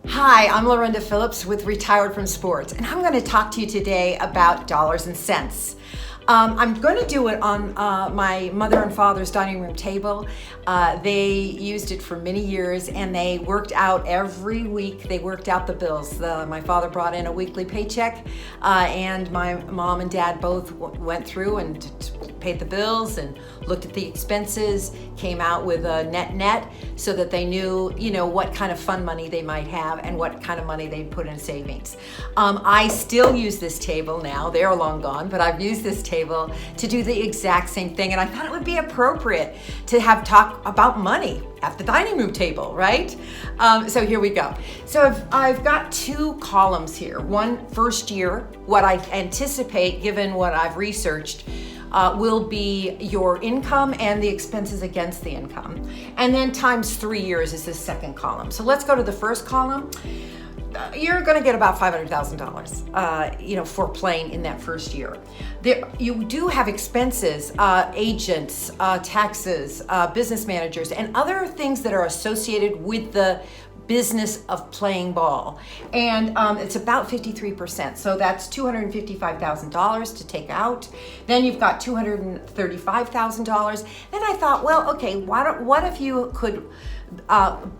Hi, I'm Lorinda Phillips with Retired from Sports, and I'm going to talk to you today about dollars and cents. I'm going to do it on my mother and father's dining room table. They used it for many years, and they worked out every week. They worked out the bills. My father brought in a weekly paycheck, and my mom and dad both went through and paid the bills and looked at the expenses, came out with a net so that they knew, what kind of fun money they might have and what kind of money they'd put in savings. I still use this table now. They're long gone, but I've used this table to do the exact same thing, and I thought it would be appropriate to have talk about money at the dining room table, right? So here we go. So I've got two columns here. One, first year, what I anticipate, given what I've researched, will be your income and the expenses against the income. And then times 3 years is the second column. So let's go to the first column. You're going to get about $500,000, for playing in that first year. You do have expenses, agents, taxes, business managers, and other things that are associated with the business of playing ball. And it's about 53%. So that's $255,000 to take out. Then you've got $235,000. Then I thought, well, okay, what if you could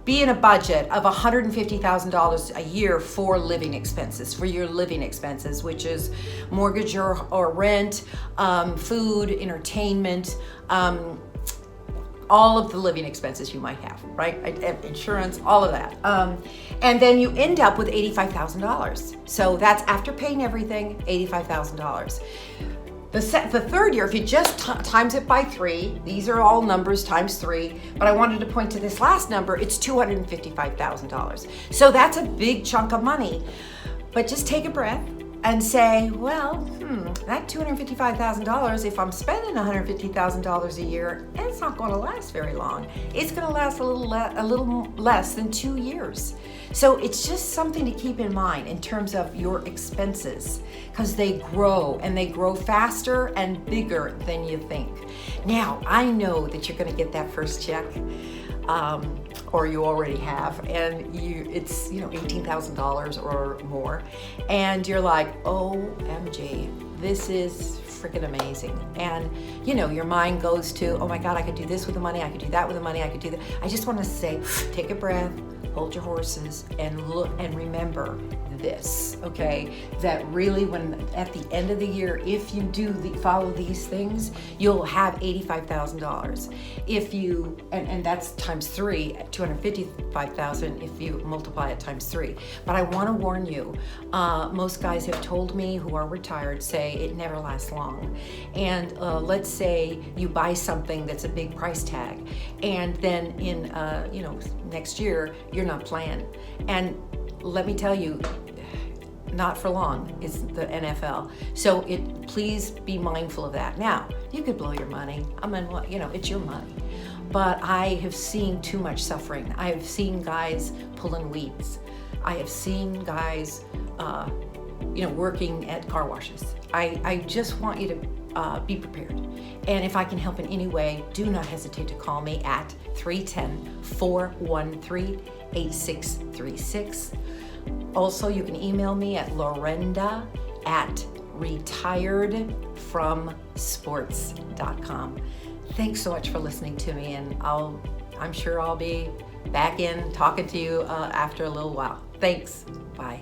be in a budget of $150,000 a year for living expenses, for your living expenses, which is mortgage or rent, food, entertainment, all of the living expenses you might have, right? Insurance, all of that. And then you end up with $85,000. So that's after paying everything, $85,000. The third year, if you just times it by 3, these are all numbers times 3, but I wanted to point to this last number, it's $255,000. So that's a big chunk of money. But just take a breath and say, well, that $255,000, if I'm spending $150,000 a year, it's not going to last very long. It's going to last a little less than 2 years. So it's just something to keep in mind in terms of your expenses, because they grow, and they grow faster and bigger than you think. Now, I know that you're going to get that first check, or you already have, and it's $18,000 or more, and you're like, OMG, this is freaking amazing. And your mind goes to, oh my God, I could do this with the money, I could do that with the money, I could do that. I just want to say, take a breath, hold your horses, and look and remember this, okay? That really, when at the end of the year, if you do follow these things, you'll have $85,000. If you, and that's times 3, $255,000 if you multiply it times 3. But I want to warn you, most guys have told me who are retired say it never lasts long. And let's say you buy something that's a big price tag, and then in next year you're not playing. And let me tell you, not for long is the NFL. So please be mindful of that. Now, you could blow your money. It's your money. But I have seen too much suffering. I have seen guys pulling weeds. I have seen guys, working at car washes. I just want you to be prepared. And if I can help in any way, do not hesitate to call me at 310-413-8636. Also, you can email me at lorinda@retiredfromsports.com. Thanks so much for listening to me, and I'm sure I'll be back in talking to you after a little while. Thanks. Bye.